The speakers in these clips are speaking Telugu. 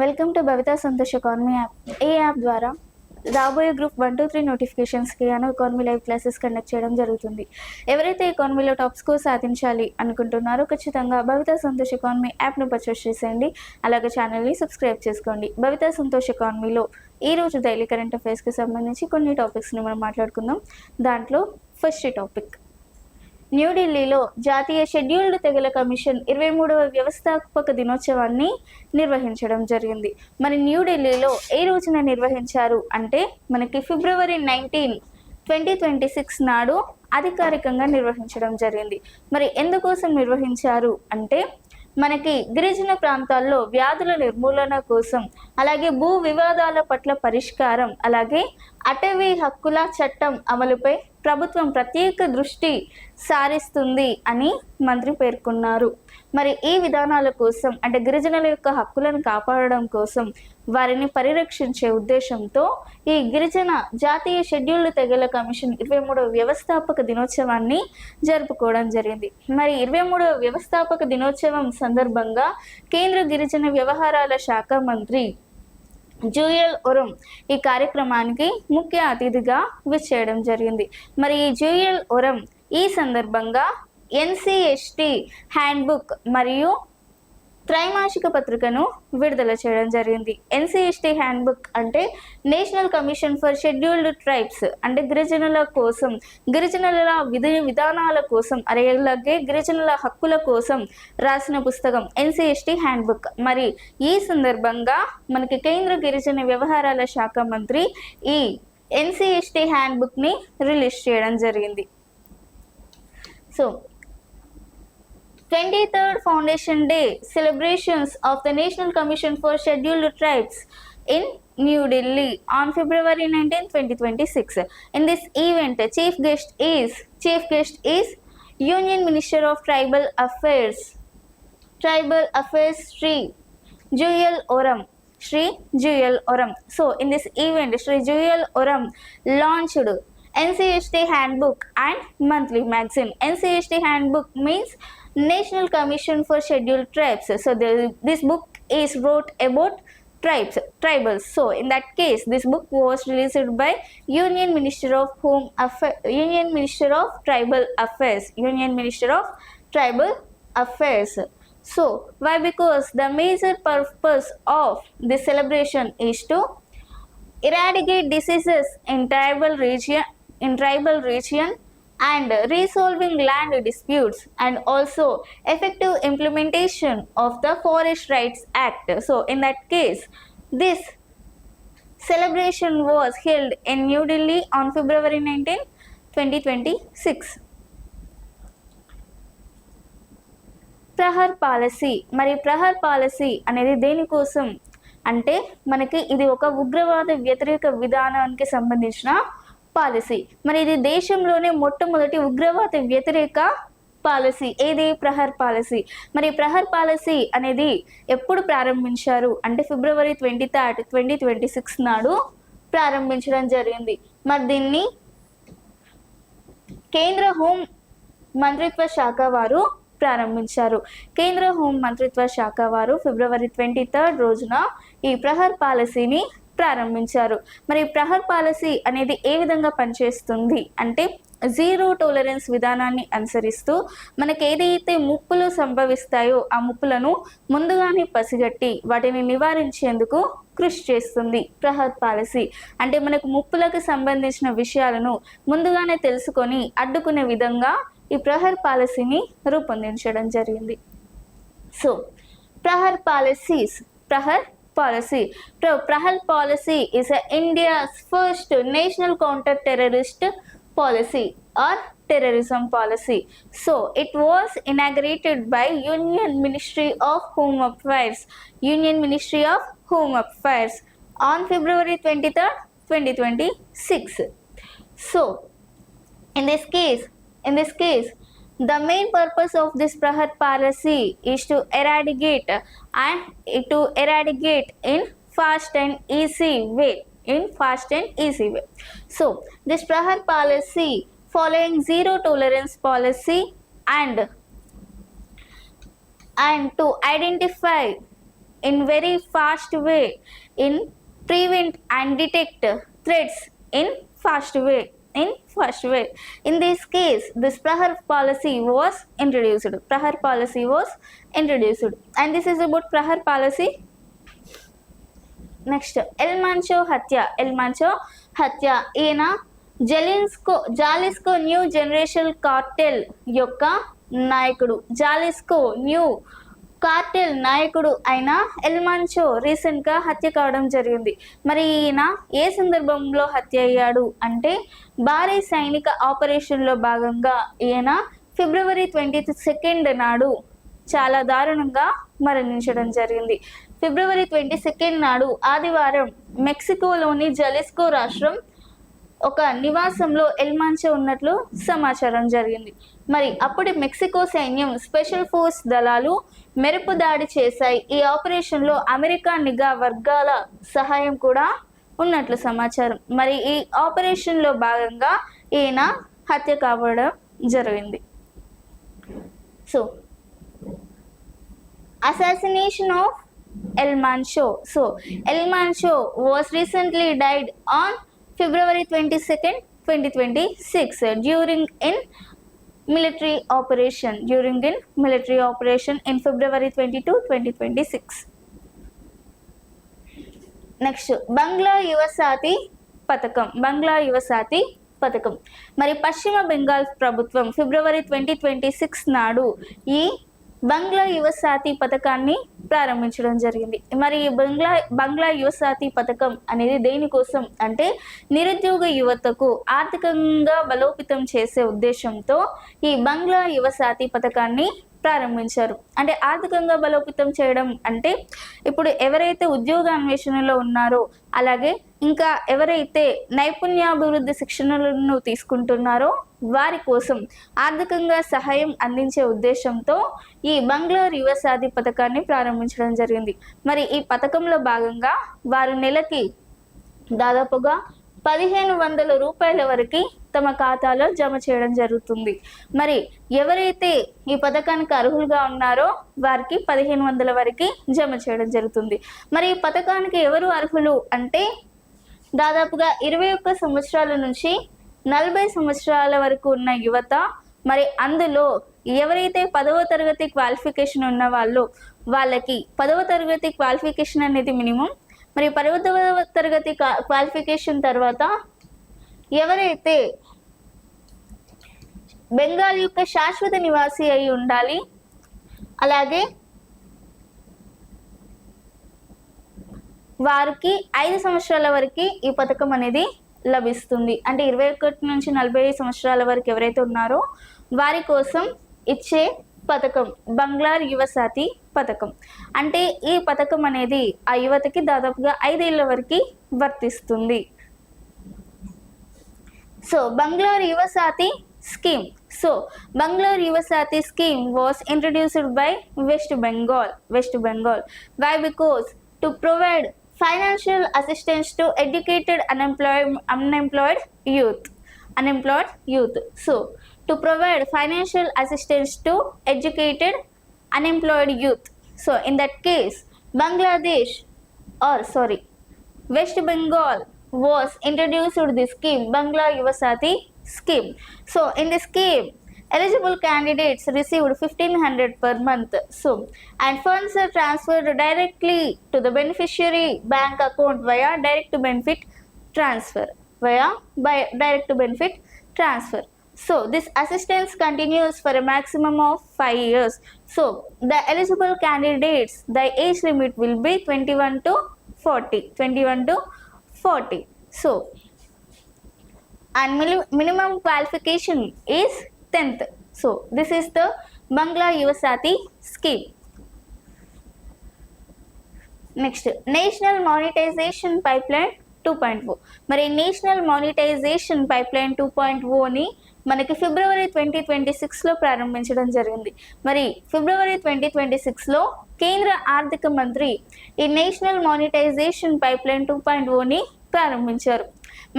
Welcome to Bhavita Santosh economy app. ఈ యాప్ ద్వారా రాబోయే గ్రూప్ 1, 2, 3 నోటిఫికేషన్స్కి ఎకానమీ లైవ్ క్లాసెస్ కండక్ట్ చేయడం జరుగుతుంది. ఎవరైతే ఎకానమీలో టాప్ స్కోర్ సాధించాలి అనుకుంటున్నారో ఖచ్చితంగా భవిత సంతోష్ ఎకానమీ యాప్ను పర్చేస్ చేసేయండి. అలాగే ఛానల్ని సబ్స్క్రైబ్ చేసుకోండి. భవిత సంతోష్ ఎకానమీలో ఈరోజు డైలీ కరెంట్ అఫైర్స్కి సంబంధించి కొన్ని టాపిక్స్ని మనం మాట్లాడుకుందాం. దాంట్లో ఫస్ట్ టాపిక్, న్యూఢిల్లీలో జాతీయ షెడ్యూల్డ్ తెగల కమిషన్ 23వ వ్యవస్థాపక దినోత్సవాన్ని నిర్వహించడం జరిగింది. మరి న్యూఢిల్లీలో ఏ రోజున నిర్వహించారు అంటే మనకి ఫిబ్రవరి 19, 2026 నాడు అధికారికంగా నిర్వహించడం జరిగింది. మరి ఎందుకోసం నిర్వహించారు అంటే మనకి గిరిజన ప్రాంతాల్లో వ్యాధుల నిర్మూలన కోసం, అలాగే భూ వివాదాల పట్ల పరిష్కారం, అలాగే అటవీ హక్కుల చట్టం అమలుపై ప్రభుత్వం ప్రత్యేక దృష్టి సారిస్తుంది అని మంత్రి పేర్కొన్నారు. మరి ఈ విధానాల కోసం అంటే గిరిజనుల యొక్క హక్కులను కాపాడడం కోసం, వారిని పరిరక్షించే ఉద్దేశంతో ఈ గిరిజన జాతీయ షెడ్యూల్డ్ తెగల కమిషన్ 23వ వ్యవస్థాపక దినోత్సవాన్ని జరుపుకోవడం జరిగింది. మరి 23వ వ్యవస్థాపక దినోత్సవం సందర్భంగా కేంద్ర గిరిజన వ్యవహారాల శాఖ మంత్రి జూయల్ ఒరం ఈ కార్యక్రమానికి ముఖ్య అతిథిగా విచ్చేయడం జరిగింది. మరి ఈ జూయల్ ఒరం ఈ సందర్భంగా ఎన్సిఎస్టి హ్యాండ్బుక్ మరియు త్రైమాసిక పత్రికను విడుదల చేయడం జరిగింది. ఎన్సిఎస్టి హ్యాండ్బుక్ అంటే national commission for scheduled tribes అంటే గిరిజనుల కోసం, గిరిజనుల విధానాల కోసం, అలాగే గిరిజనుల హక్కుల కోసం రాసిన పుస్తకం ఎన్సిఎస్టి హ్యాండ్బుక్. మరి ఈ సందర్భంగా మనకి కేంద్ర గిరిజన వ్యవహారాల శాఖ మంత్రి ఈ ఎన్సిఎస్టి హ్యాండ్బుక్ని రిలీజ్ చేయడం జరిగింది. So 23rd Foundation Day celebrations of the National Commission for Scheduled Tribes in New Delhi on February 19, 2026. In this event, chief guest is Union Minister of Tribal Affairs Sri Juyal Oram. So in this event, Sri Juyal Oram launched NCST Handbook and Monthly Magazine. NCST Handbook means National Commission for Scheduled Tribes. So this book is wrote about tribals. So in that case, this book was released by Union Minister of Tribal Affairs. So why? Because the major purpose of this celebration is to eradicate diseases in tribal region and resolving land disputes, and also effective implementation of the Forest Rights Act. So in that case, this celebration was held in New Delhi on February 19, 2026. ప్రహర్ policy. మరి ప్రహర్ పాలసీ అనేది దేనికోసం అంటే మనకి ఇది ఒక ఉగ్రవాద వ్యతిరేక విధానానికి సంబంధించిన పాలసీ. మరి ఇది దేశంలోనే మొట్టమొదటి ఉగ్రవాద వ్యతిరేక పాలసీ. ఏది? ప్రహర్ పాలసీ. మరి ప్రహర్ పాలసీ అనేది ఎప్పుడు ప్రారంభించారు అంటే ఫిబ్రవరి 23, 2026 నాడు ప్రారంభించడం జరిగింది. మరి దీన్ని కేంద్ర హోం మంత్రిత్వ శాఖ వారు ప్రారంభించారు. కేంద్ర హోం మంత్రిత్వ శాఖ వారు ఫిబ్రవరి 23 రోజున ఈ ప్రహర్ పాలసీని ప్రారంభించారు. మరి ప్రహర్ పాలసీ అనేది ఏ విధంగా పనిచేస్తుంది అంటే జీరో టాలరెన్స్ విధానాన్ని అనుసరిస్తూ మనకు ఏదైతే ముప్పులు సంభవిస్తాయో ఆ ముప్పులను ముందుగానే పసిగట్టి వాటిని నివారించేందుకు కృషి చేస్తుంది ప్రహర్ పాలసీ. అంటే మనకు ముప్పులకు సంబంధించిన విషయాలను ముందుగానే తెలుసుకొని అడ్డుకునే విధంగా ఈ ప్రహర్ పాలసీని రూపొందించడం జరిగింది. So Prahar policy. Prahar policy is India's first national counter-terrorist policy or terrorism policy. So it was inaugurated by Union Ministry of Home Affairs on February 23, 2026. So in this case, the main purpose of this Prahar policy is to eradicate in fast and easy way. So this Prahar policy, following zero tolerance policy and to identify in very fast way, in prevent and detect threats in fast way. In this case, this Prahar policy was introduced. And this is about Prahar policy. Next El Mencho హత్య ఈయన జాలిస్కో న్యూ జనరేషన్ కార్టెల్ యొక్క నాయకుడు, నాయకుడు అయిన ఎల్మాన్చో రీసెంట్గా హత్య కావడం జరిగింది. మరి ఈయన ఏ సందర్భంలో హత్య అయ్యాడు అంటే భారీ సైనిక ఆపరేషన్లో భాగంగా ఈయన February 22 నాడు చాలా దారుణంగా మరణించడం జరిగింది. February 22 నాడు ఆదివారం మెక్సికోలోని జలిస్కో రాష్ట్రం ఒక నివాసంలో ఎల్మాన్చో ఉన్నట్లు సమాచారం జరిగింది. మరి అప్పటి మెక్సికో సైన్యం స్పెషల్ ఫోర్స్ దళాలు మెరుపు దాడి చేశాయి. ఈ ఆపరేషన్లో అమెరికా నిఘా వర్గాల సహాయం కూడా ఉన్నట్లు సమాచారం. మరి ఈ ఆపరేషన్లో భాగంగా ఈయన హత్య కావడం జరిగింది. So assassination of Elmancho. So Elmancho was recently died on February 22, 2026 during military operation in February 22, 2026. Next, బంగ్లా యువసాతి పథకం. మరి పశ్చిమ బెంగాల్ ప్రభుత్వం February 2026 నాడు ఈ బంగ్లా యువసాతి పథకాన్ని ప్రారంభించడం జరిగింది. మరి ఈ బంగ్లా యువసాతి పథకం అనేది దేనికోసం అంటే నిరుద్యోగ యువతకు ఆర్థికంగా బలోపేతం చేసే ఉద్దేశంతో ఈ బంగ్లా యువసాతి పథకాన్ని ప్రారంభించారు. అంటే ఆర్థికంగా బలోపేతం చేయడం అంటే ఇప్పుడు ఎవరైతే ఉద్యోగ అన్వేషణలో ఉన్నారో, అలాగే ఇంకా ఎవరైతే నైపుణ్యాభివృద్ధి శిక్షణలను తీసుకుంటున్నారో వారి కోసం ఆర్థికంగా సహాయం అందించే ఉద్దేశంతో ఈ బంగ్లా యువసాతి పథకాన్ని ప్రారంభించడం జరిగింది. మరి ఈ పథకంలో భాగంగా వారు నెలకి దాదాపుగా 1500 రూపాయల వరకు తమ ఖాతాలో జమ చేయడం జరుగుతుంది. మరి ఎవరైతే ఈ పథకానికి అర్హులుగా ఉన్నారో వారికి 1500 వరకు జమ చేయడం జరుగుతుంది. మరి ఈ పథకానికి ఎవరు అర్హులు అంటే దాదాపుగా 21 సంవత్సరాల నుంచి 40 సంవత్సరాల వరకు ఉన్న యువత. మరి అందులో ఎవరైతే 10వ తరగతి క్వాలిఫికేషన్ ఉన్న వాళ్ళకి 10వ తరగతి క్వాలిఫికేషన్ అనేది మినిమం. మరి 10వ తరగతి క్వాలిఫికేషన్ తర్వాత ఎవరైతే బెంగాల్ యొక్క శాశ్వత నివాసి అయి ఉండాలి, అలాగే వారికి 5 సంవత్సరాల వరకు ఈ పథకం అనేది లభిస్తుంది. అంటే 21 నుంచి 40 సంవత్సరాల వరకు ఎవరైతే ఉన్నారో వారి కోసం ఇచ్చే పథకం బంగ్లా యువసాతి పథకం. అంటే ఈ పథకం అనేది ఆ యువతకి దాదాపుగా 5 ఏళ్ల వరకు వర్తిస్తుంది. So Bangla Yuvasathi scheme. was introduced by West Bengal. Why? Because to provide financial assistance to educated unemployed youth. So to provide financial assistance to educated unemployed youth. So in that case, West Bengal was introduced to the scheme, Bangla Yuvasati scheme. So in this scheme, eligible candidates received 1500 per month. So and funds are transferred directly to the beneficiary bank account via direct to benefit transfer. So this assistance continues for a maximum of 5 years. So the eligible candidates, the age limit will be 21 to 40. So and minimum qualification is 10th. So this is the Bangla Yuvasati scheme. Next, National Monetization Pipeline 2.0. మరి నేషనల్ మానిటైజేషన్ పైప్లైన్ 2.0ని మనకి February 2026లో ప్రారంభించడం జరిగింది. మరి February 2026లో కేంద్ర ఆర్థిక మంత్రి ఈ నేషనల్ మానిటైజేషన్ పైప్లైన్ 2.0ని ప్రారంభించారు.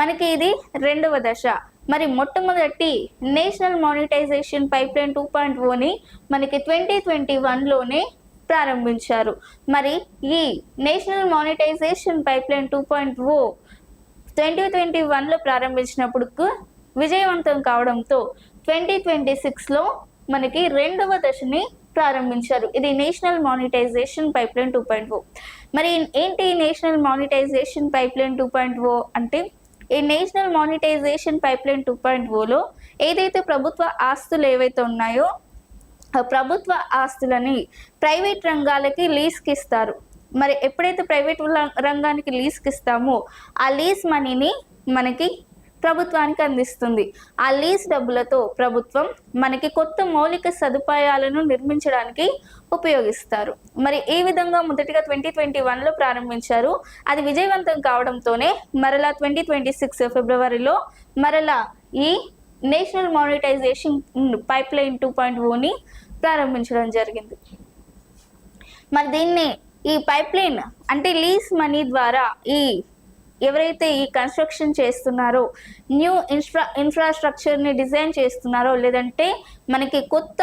మనకి ఇది 2వ దశ. మరి మొట్టమొదటి నేషనల్ మానిటైజేషన్ పైప్లైన్ 2.0ని మనకి 2021లోనే ప్రారంభించారు. మరి ఈ నేషనల్ మానిటైజేషన్ పైప్లైన్ 2.0 2021లో ప్రారంభించినప్పుడు విజయవంతం కావడంతో 2026లో మనకి రెండవ దశని ప్రారంభించారు. ఇది నేషనల్ మానిటైజేషన్ పైప్లైన్ 2.0. మరి ఏంటి నేషనల్ మానిటైజేషన్ పైప్లైన్ 2.0 అంటే, ఈ నేషనల్ మానిటైజేషన్ పైప్లైన్ 2.0లో ఏదైతే ప్రభుత్వ ఆస్తులు ఏవైతే ఉన్నాయో ఆ ప్రభుత్వ ఆస్తులని ప్రైవేట్ రంగాలకి లీజ్కి ఇస్తారు. మరి ఎప్పుడైతే ప్రైవేట్ రంగానికి లీజ్కి ఇస్తామో ఆ లీజ్ మనీని మనకి ప్రభుత్వానికి అందిస్తుంది. ఆ లీజ్ డబ్బులతో ప్రభుత్వం మనకి కొత్త మౌలిక సదుపాయాలను నిర్మించడానికి ఉపయోగిస్తారు. మరి ఈ విధంగా మొదటిగా 2021లో ప్రారంభించారు. అది విజయవంతం కావడంతోనే మరలా 2026 ఫిబ్రవరిలో మరలా ఈ నేషనల్ మానిటైజేషన్ పైప్లైన్ 2.0ని ప్రారంభించడం జరిగింది. మరి దీన్ని ఈ పైప్లైన్ అంటే లీజ్ మనీ ద్వారా ఎవరైతే ఈ కన్స్ట్రక్షన్ చేస్తున్నారో, న్యూ ఇన్ఫ్రాస్ట్రక్చర్ని డిజైన్ చేస్తున్నారో, లేదంటే మనకి కొత్త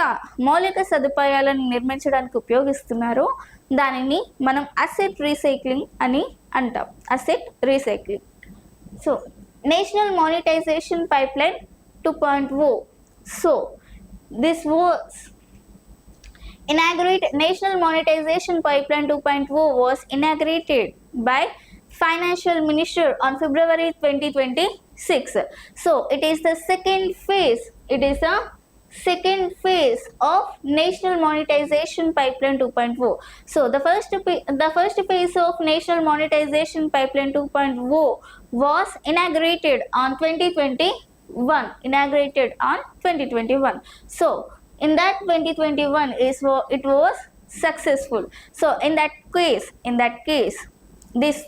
మౌలిక సదుపాయాలను నిర్మించడానికి ఉపయోగిస్తున్నారో దానిని మనం అసెట్ రీసైక్లింగ్ అని అంటాం. Asset recycling. So national monetization pipeline 2.0. So this was National Monetization Pipeline 2.0 was inaugurated by Financial Minister on February 2026. So it is the second phase. It is the second phase of National Monetization Pipeline 2.0. So the first phase of National Monetization Pipeline 2.0 was inaugurated on 2021. So in that 2021 it was successful. So in that case this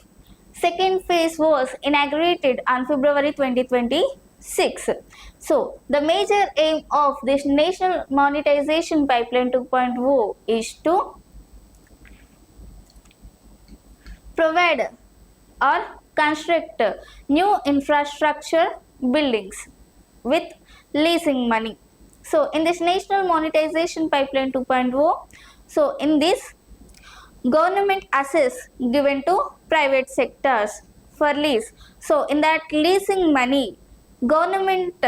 second phase was inaugurated on February 2026. So the major aim of this National Monetization Pipeline 2.0 is to provide or construct new infrastructure buildings with leasing money. So in this National Monetization Pipeline 2.0, so in this government assets given to private sectors for lease. So in that leasing money, government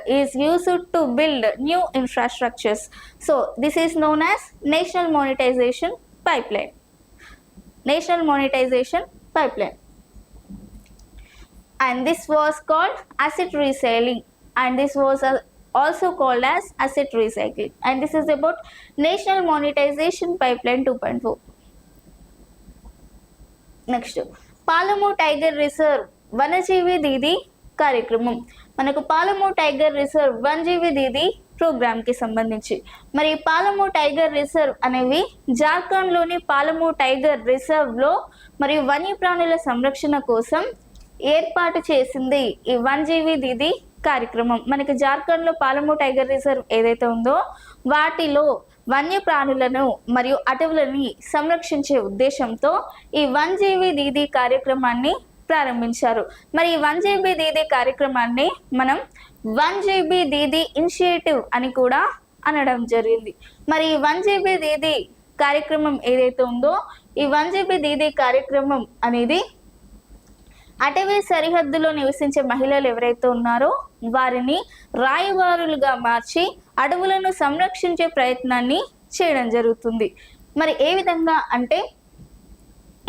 is used to build new infrastructures. So this is known as National Monetization Pipeline. National Monetization Pipeline. And this was called asset reselling. And this was also called as asset recycling. And this is about National Monetization Pipeline 2.0. Next Palamu tiger reserve Vanajeevi Didi కార్యక్రమం. మనకు పాలము టైగర్ రిజర్వ్ వనజీవి దీది ప్రోగ్రామ్కి సంబంధించి మరి పాలము టైగర్ రిజర్వ్ అనేవి జార్ఖండ్లోని పాలము టైగర్ రిజర్వ్లో మరియు వన్యప్రాణుల సంరక్షణ కోసం ఏర్పాటు చేసింది ఈ వనజీవి దీది కార్యక్రమం. మనకి జార్ఖండ్లో పాలము టైగర్ రిజర్వ్ ఏదైతే ఉందో వాటిలో వన్యప్రాణులను మరియు అటవులని సంరక్షించే ఉద్దేశంతో ఈ వనజీవి దీది కార్యక్రమాన్ని ప్రారంభించారు. మరి ఈ వనజీవి దీది కార్యక్రమాన్ని మనం వనజీవి దీది ఇనిషియేటివ్ అని కూడా అనడం జరిగింది. మరి ఈ వనజీవి దీది కార్యక్రమం ఏదైతే ఉందో ఈ వనజీవి దీది కార్యక్రమం అనేది అటవీ సరిహద్దులో నివసించే మహిళలు ఎవరైతే ఉన్నారో వారిని రాయబారులుగా మార్చి అడవులను సంరక్షించే ప్రయత్నాన్ని చేయడం జరుగుతుంది. మరి ఏ విధంగా అంటే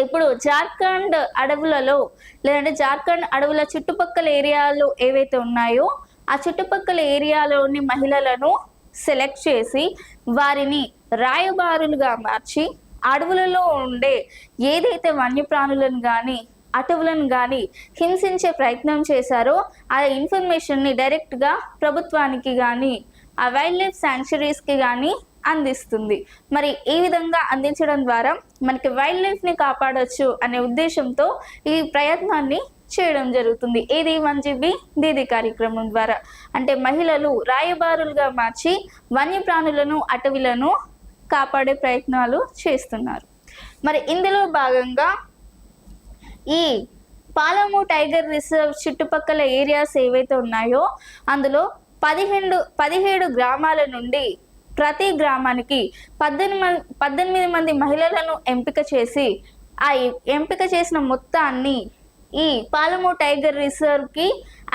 ఇప్పుడు జార్ఖండ్ అడవులలో లేదంటే జార్ఖండ్ అడవుల చుట్టుపక్కల ఏరియాలు ఏవైతే ఉన్నాయో ఆ చుట్టుపక్కల ఏరియాలోని మహిళలను సెలెక్ట్ చేసి వారిని రాయబారులుగా మార్చి అడవులలో ఉండే ఏదైతే వన్యప్రాణులను కానీ అటవులను కానీ హింసించే ప్రయత్నం చేశారో ఆ ఇన్ఫర్మేషన్ని డైరెక్ట్గా ప్రభుత్వానికి కానీ ఆ వైల్డ్ లైఫ్ శాంక్చురీస్కి కానీ అందిస్తుంది. మరి ఈ విధంగా అందించడం ద్వారా మనకి వైల్డ్ లైఫ్ని కాపాడవచ్చు అనే ఉద్దేశంతో ఈ ప్రయత్నాన్ని చేయడం జరుగుతుంది. ఇది వనజీవి దీది కార్యక్రమం ద్వారా. అంటే మహిళలు రాయబారులుగా మార్చి వన్యప్రాణులను అటవీలను కాపాడే ప్రయత్నాలు చేస్తున్నారు. మరి ఇందులో భాగంగా ఈ పాలము టైగర్ రిజర్వ్ చుట్టుపక్కల ఏరియాస్ ఏవైతే ఉన్నాయో అందులో 17 గ్రామాల నుండి ప్రతి గ్రామానికి 18 మంది మహిళలను ఎంపిక చేసి ఆ ఎంపిక చేసిన మొత్తాన్ని ఈ పాలము టైగర్ రిజర్వ్కి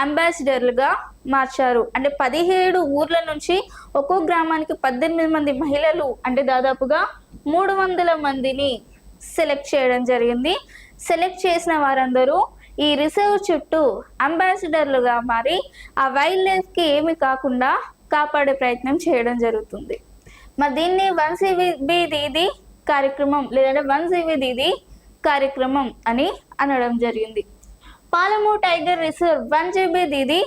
అంబాసిడర్లుగా మార్చారు. అంటే 17 ఊర్ల నుంచి ఒక్కో గ్రామానికి 18 మంది మహిళలు అంటే దాదాపుగా 300 మందిని సెలెక్ట్ చేయడం జరిగింది. సెలెక్ట్ చేసిన వారందరూ ఈ రిజర్వ్ చుట్టూ అంబాసిడర్లుగా మారి ఆ వైల్డ్ లైఫ్కి ఏమి కాకుండా కాపాడే ప్రయత్నం చేయడం జరుగుతుంది. మరి దీన్ని 1GB దీది కార్యక్రమం లేదంటే 1GB దీది కార్యక్రమం అని అనడం జరిగింది. Palamu tiger reserve 1GB Didi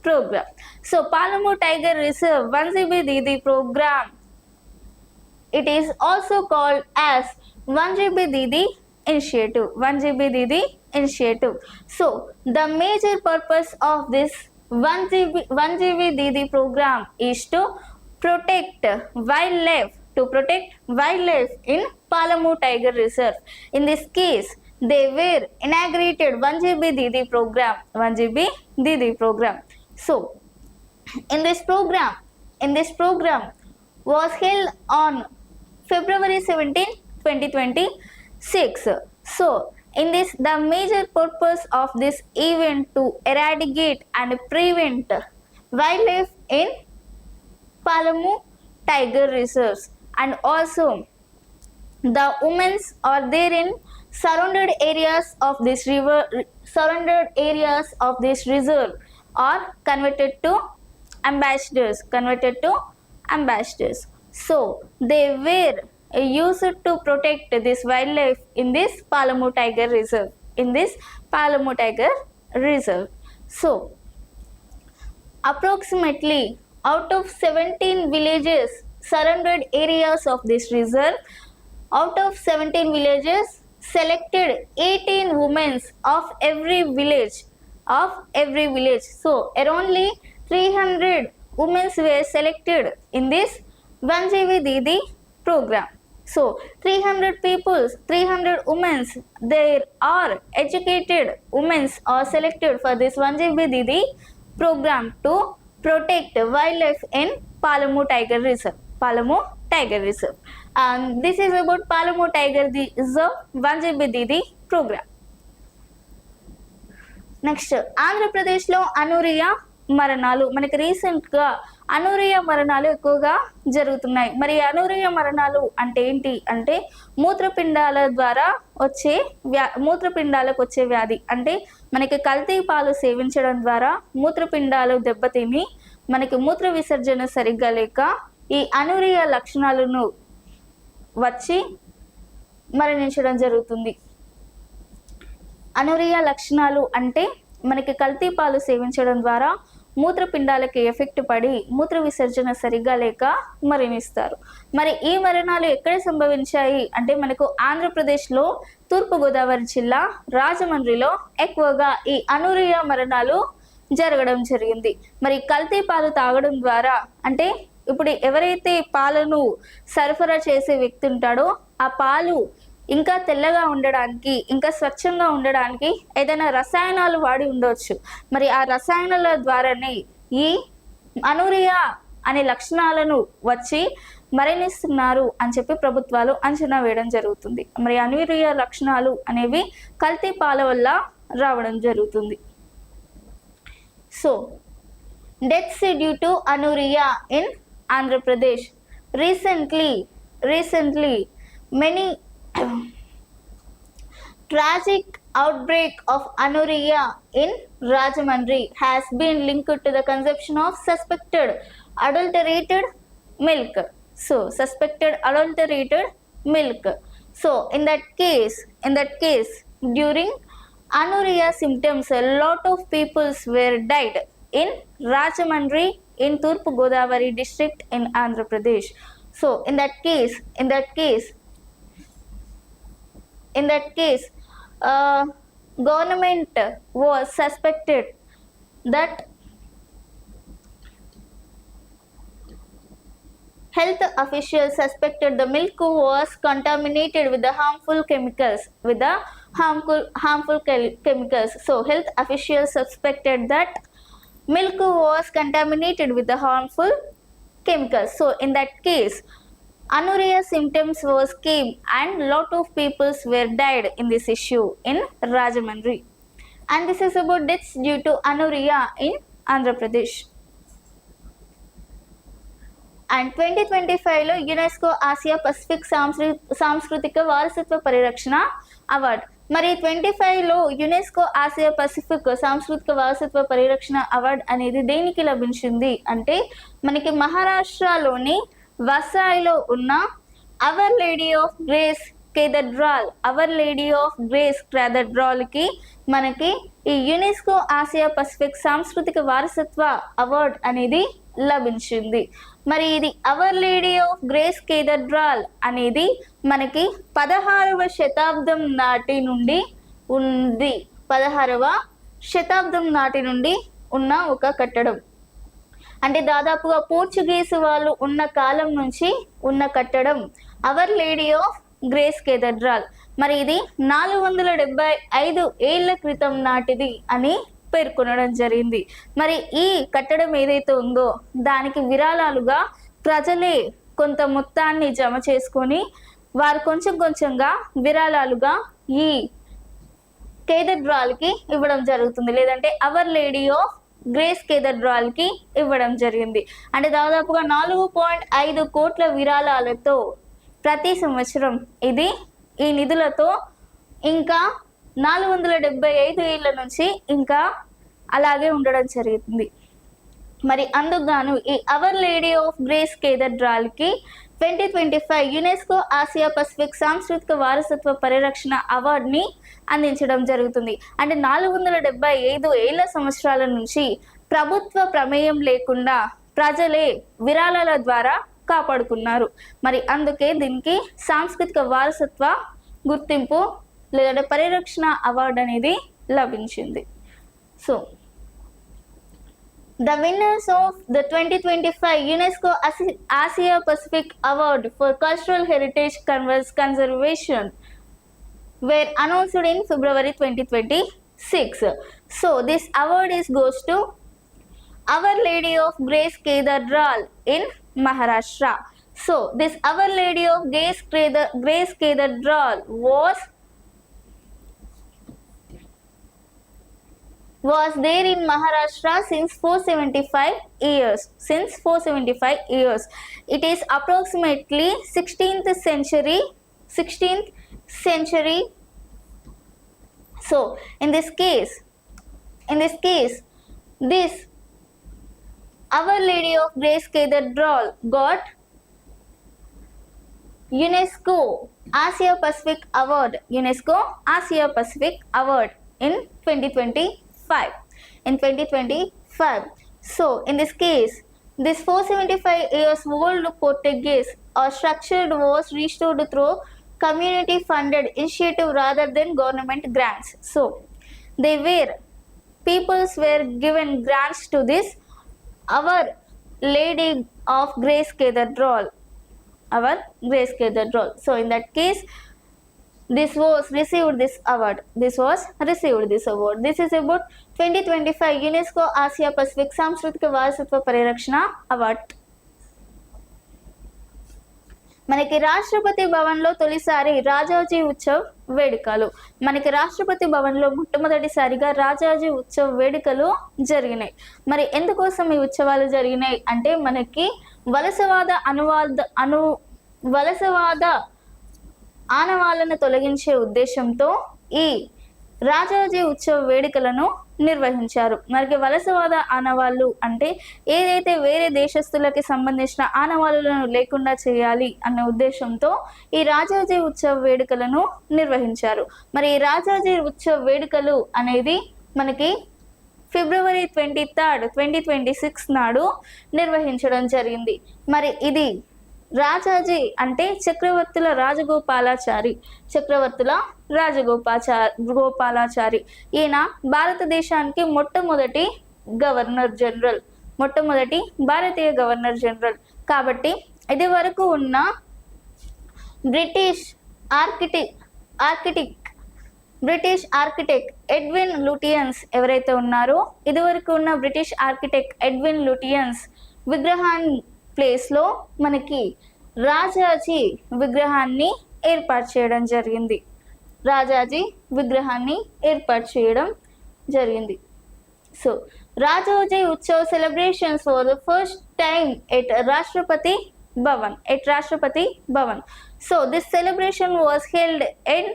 programme. So Palamu tiger reserve 1GB Didi programme, it is also called as 1GB Didi initiative. 1GB Didi initiative. So the major purpose of this 1GB Didi program is to protect wildlife in Palamu Tiger Reserve. In this case, they were inaugurated 1GB Didi program. 1GB Didi program. So in this program was held on February 17, 2026. So in this, the major purpose of this event to eradicate and prevent wildlife in Palamu Tiger Reserves, and also the women are there in surrounded areas of this reserve are converted to ambassadors. So they were used to protect this wildlife in this Palamu Tiger Reserve. So approximately out of 17 villages surrounded areas of this reserve, out of 17 villages selected 18 women of every village. So around 300 women were selected in this 1GB Didi program. So 300 women, there are educated women are selected for this 1GB Didi program to protect wildlife in Palamu Tiger Reserve. And this is about Palamu Tiger Reserve 1GB Didi program. Next ఆంధ్రప్రదేశ్లో అనూరియా మరణాలు. మనకి రీసెంట్గా అనూరియా మరణాలు ఎక్కువగా జరుగుతున్నాయి. మరి అనూరియా మరణాలు అంటే ఏంటి అంటే మూత్రపిండాలకు వచ్చే వ్యాధి. అంటే మనకి కల్తీ పాలు సేవించడం ద్వారా మూత్రపిండాలు దెబ్బతిని మనకి మూత్ర విసర్జన సరిగ్గా లేక ఈ అనూరియా లక్షణాలను వచ్చి మరణించడం జరుగుతుంది. అనూరియా లక్షణాలు అంటే మనకి కల్తీ పాలు సేవించడం ద్వారా మూత్రపిండాలకి ఎఫెక్ట్ పడి మూత్ర విసర్జన సరిగ్గా లేక మరణిస్తారు. మరి ఈ మరణాలు ఎక్కడ సంభవించాయి అంటే మనకు ఆంధ్రప్రదేశ్లో తూర్పుగోదావరి జిల్లా రాజమండ్రిలో ఎక్కువగా ఈ అనూరియా మరణాలు జరగడం జరిగింది. మరి కల్తీ పాలు తాగడం ద్వారా అంటే ఇప్పుడు ఎవరైతే పాలను సరఫరా చేసే వ్యక్తి ఉంటాడో ఆ పాలు ఇంకా తెల్లగా ఉండడానికి ఇంకా స్వచ్ఛంగా ఉండడానికి ఏదైనా రసాయనాలు వాడి ఉండవచ్చు. మరి ఆ రసాయనాల ద్వారానే ఈ అనూరియా అనే లక్షణాలను వచ్చి మరణిస్తున్నారు అని చెప్పి ప్రభుత్వాలు అంచనా వేయడం జరుగుతుంది. మరి అనూరియా లక్షణాలు అనేవి కల్తీ పాల వల్ల రావడం జరుగుతుంది. So deaths due to anuria in Andhra Pradesh. Recently many tragic outbreak of anuria in Rajamandri has been linked to the consumption of suspected adulterated milk. So in that case during anuria symptoms a lot of people were died in Rajamandri in Turpu Godavari district in Andhra Pradesh. So in that case government was suspected that health officials suspected the milk was contaminated with the harmful chemicals. So health officials suspected that milk was contaminated with the harmful chemicals. So in that case, anuria symptoms was came and lot of peoples were died in this issue in Rajahmundry. And this is about deaths due to anuria in Andhra Pradesh. And 2025లో యునెస్కో ఆసియా పసిఫిక్ సాంస్కృతిక వారసత్వ పరిరక్షణ అవార్డు. మరి 25లో యునెస్కో ఆసియా పసిఫిక్ సాంస్కృతిక వారసత్వ పరిరక్షణ అవార్డు అనేది దేనికి లభించింది అంటే మనకి మహారాష్ట్రలోని వసాయిలో ఉన్న అవర్ లేడీ ఆఫ్ గ్రేస్ కేథడ్రాల్కి మనకి ఈ యునెస్కో ఆసియా పసిఫిక్ సాంస్కృతిక వారసత్వ అవార్డు అనేది లభించింది. మరి ఇది Our Lady of Grace Cathedral అనేది మనకి 16వ శతాబ్దం నాటి నుండి ఉంది. 16వ శతాబ్దం నాటి నుండి ఉన్న ఒక కట్టడం. అంటే దాదాపుగా పోర్చుగీసు వాళ్ళు ఉన్న కాలం నుంచి ఉన్న కట్టడం Our Lady of Grace Cathedral. మరి ఇది 475 ఏళ్ల క్రితం నాటిది అని పేర్కొనడం జరిగింది. మరి ఈ కట్టడం ఏదైతే ఉందో దానికి విరాళాలుగా ప్రజలే కొంత మొత్తాన్ని జమ చేసుకొని వారు కొంచెం కొంచెంగా విరాళాలుగా ఈ కేథడ్రాల్కి ఇవ్వడం జరుగుతుంది, లేదంటే అవర్ లేడీ ఆఫ్ గ్రేస్ కేథడ్రాల్కి ఇవ్వడం జరిగింది. అంటే దాదాపుగా 4.5 కోట్ల విరాళాలతో ప్రతి సంవత్సరం ఇది ఈ నిధులతో ఇంకా 475 ఏళ్ల నుంచి ఇంకా అలాగే ఉండడం జరుగుతుంది. మరి అందుకుగాను ఈ అవర్ లేడీ ఆఫ్ గ్రేస్ కేథడ్రాల్కి 2025 యునెస్కో ఆసియా పసిఫిక్ సాంస్కృతిక వారసత్వ పరిరక్షణ అవార్డుని అందించడం జరుగుతుంది. అంటే 475 ఏళ్ల సంవత్సరాల నుంచి ప్రభుత్వ ప్రమేయం లేకుండా ప్రజలే విరాళాల ద్వారా కాపాడుకున్నారు. మరి అందుకే దీనికి సాంస్కృతిక వారసత్వ గుర్తింపు లేదంటే పరిరక్షణ అవార్డు అనేది లభించింది. So the winners of the 2025 UNESCO Asia Pacific Award for Cultural Heritage Conservation were announced in February 2026. So this award goes to Our Lady of Grace Cathedral in Maharashtra. So this Our Lady of Grace Cathedral was there in Maharashtra since 475 years. It is approximately 16th century. So in this case, this Our Lady of Grace Cathedral got UNESCO Asia Pacific Award in 2025. So in this case, this 475 years old Portuguese structure was restored through community funded initiative rather than government grants. So peoples were given grants to this Our Lady of Grace Cathedral. So in that case, this received this award. This is about 2025 UNESCO Asia Pacific సాంస్కృతిక వారసత్వ పరిరక్షణ అవార్డ్. మనకి రాష్ట్రపతి భవన్లో తొలిసారి రాజాజీ ఉత్సవ్ వేడుకలు. మనకి రాష్ట్రపతి భవన్లో మొట్టమొదటిసారిగా రాజాజీ ఉత్సవ్ వేడుకలు జరిగినాయి. మరి ఎందుకోసం ఈ ఉత్సవాలు జరిగినాయి అంటే మనకి వలసవాద ఆనవాళ్లను తొలగించే ఉద్దేశంతో ఈ రాజాజీ ఉత్సవ వేడుకలను నిర్వహించారు. మరి వలసవాద ఆనవాళ్ళు అంటే ఏదైతే వేరే దేశస్తులకి సంబంధించిన ఆనవాళ్ళను లేకుండా చేయాలి అన్న ఉద్దేశంతో ఈ రాజాజీ ఉత్సవ వేడుకలను నిర్వహించారు. మరి ఈ రాజాజీ ఉత్సవ వేడుకలు అనేది మనకి February 23, 2026 నాడు నిర్వహించడం జరిగింది. మరి ఇది రాజాజీ అంటే చక్రవర్తుల రాజగోపాలాచారి. ఈయన భారతదేశానికి మొట్టమొదటి భారతీయ గవర్నర్ జనరల్. కాబట్టి ఇది వరకు ఉన్న బ్రిటిష్ ఆర్కిటెక్ట్ ఎడ్విన్ లూటియన్స్ ఎవరైతే ఉన్నారో, ఇదివరకు ఉన్న బ్రిటిష్ ఆర్కిటెక్ట్ ఎడ్విన్ లూటియన్స్ ప్లేస్లో మనకి రాజాజీ విగ్రహాన్ని ఏర్పాటు చేయడం జరిగింది. రాజాజీ విగ్రహాన్ని ఏర్పాటు చేయడం జరిగింది. So Rajaji Utsav celebrations for the first time at Rashtrapati Bhavan. So this celebration was held in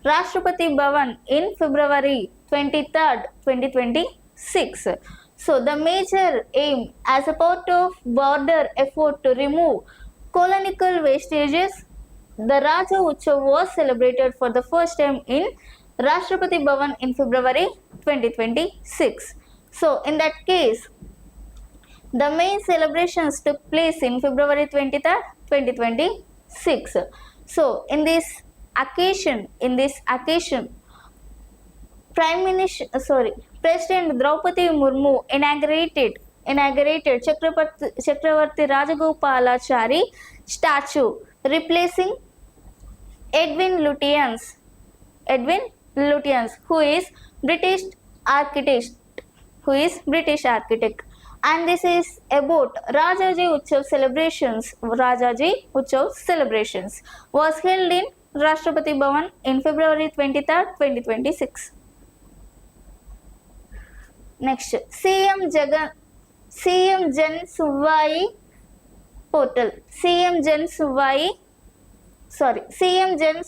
Rashtrapati Bhavan in February 23rd, 2026. So the major aim as a part of border effort to remove colonial wastages, the Raja Utsav was celebrated for the first time in Rashtrapati Bhavan in February 2026. So in that case, the main celebrations took place in February 23rd, 2026. So in this occasion, President Draupadi Murmu inaugurated Chakravarti Rajagopalachari statue, replacing Edwin Lutyens, who is British architect. And this is about Rajaji Utsav celebrations was held in Rashtrapati Bhavan in February 23rd, 2026. Next, CM Jan Suvai portal. CM Jan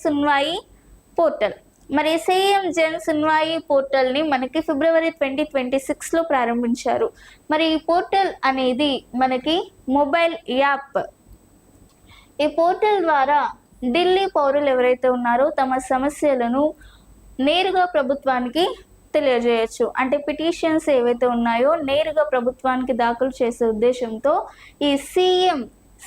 Sunvai portal. మరి CM Jan Sunvai పోర్టల్ని మనకి ఫిబ్రవరి 2026లో ప్రారంభించారు. మరి ఈ పోర్టల్ అనేది మనకి మొబైల్ యాప్. ఈ పోర్టల్ ద్వారా ఢిల్లీ పౌరులు ఎవరైతే ఉన్నారో తమ సమస్యలను నేరుగా ప్రభుత్వానికి తెలియజేయచ్చు. అంటే పిటిషన్స్ ఏవైతే ఉన్నాయో నేరుగా ప్రభుత్వానికి దాఖలు చేసే ఉద్దేశంతో ఈ CM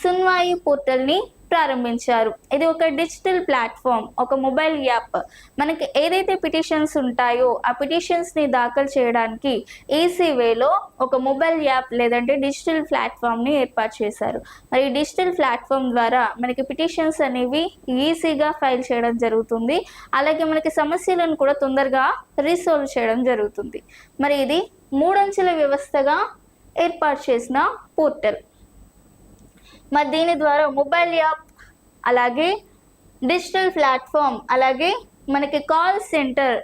Sunvai పోర్టల్ని ప్రారంభించారు. ఇది ఒక డిజిటల్ ప్లాట్ఫామ్, ఒక మొబైల్ యాప్. మనకి ఏదైతే పిటిషన్స్ ఉంటాయో ఆ పిటిషన్స్ని దాఖలు చేయడానికి ఈజీ వేలో ఒక మొబైల్ యాప్ లేదంటే డిజిటల్ ప్లాట్ఫామ్ని ఏర్పాటు చేశారు. మరి డిజిటల్ ప్లాట్ఫామ్ ద్వారా మనకి పిటిషన్స్ అనేవి ఈజీగా ఫైల్ చేయడం జరుగుతుంది. అలాగే మనకి సమస్యలను కూడా తొందరగా రీసాల్వ్ చేయడం జరుగుతుంది. మరి ఇది 3 అంచెల వ్యవస్థగా ఏర్పాటు చేసిన పోర్టల్. మరి దీని ద్వారా మొబైల్ యాప్, అలాగే డిజిటల్ ప్లాట్ఫామ్, అలాగే మనకి కాల్ సెంటర్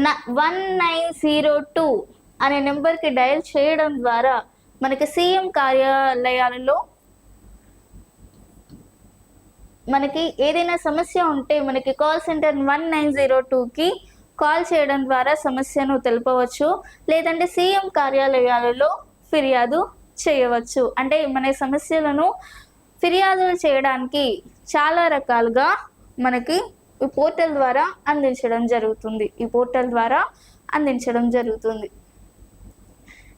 1902 అనే నెంబర్కి డయల్ చేయడం ద్వారా మనకి CM కార్యాలయాలలో మనకి ఏదైనా సమస్య ఉంటే మనకి కాల్ సెంటర్ 1902కి కాల్ చేయడం ద్వారా సమస్యను తెలుపవచ్చు. లేదంటే CM కార్యాలయాలలో ఫిర్యాదు చేయవచ్చు. అంటే మన సమస్యలను ఫిర్యాదులు చేయడానికి చాలా రకాలుగా మనకి ఈ పోర్టల్ ద్వారా అందించడం జరుగుతుంది.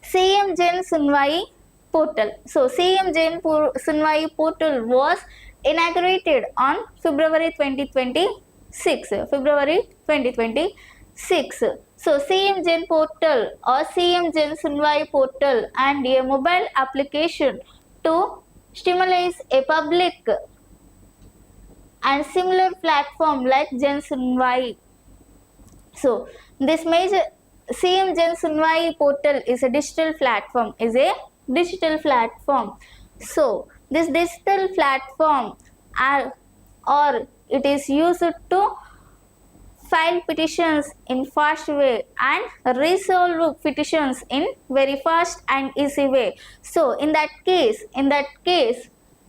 CM Jan Sunvai portal. So CM Jan Sunvai portal was inaugurated on February 2026. So CM Jan portal or CM Jan Sunvai portal and a mobile application to stimulate a public and similar platform like Jan Sunvai. So this major CM Jan Sunvai portal is a digital platform. So this digital platform or it is used to file petitions in fast way and resolve petitions in very fast and easy way. So in that case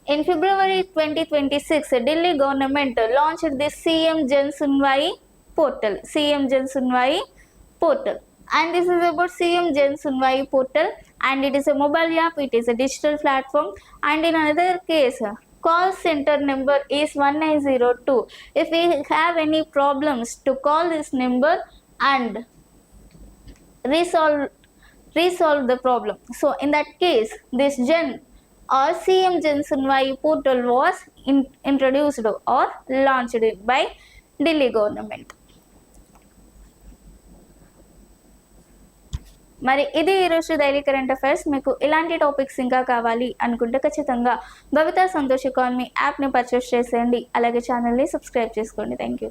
in February 2026 Delhi government launched this CM Jan Sunvai portal. And this is about CM Jan Sunvai portal, and it is a mobile app, it is a digital platform. And in another case, call center number is 1902. If we have any problems, to call this number and resolve the problem. So in that case, this or CM Jan Sunvai portal was introduced or launched by Delhi government. మరి ఇది ఈరోజు డైలీ కరెంట్ అఫైర్స్. మీకు ఇలాంటి టాపిక్స్ ఇంకా కావాలి అనుకుంటే ఖచ్చితంగా భవితా సంతోష్ ఎకానమీ యాప్ని పర్చేస్ చేసేయండి. అలాగే ఛానల్ని సబ్స్క్రైబ్ చేసుకోండి. Thank you.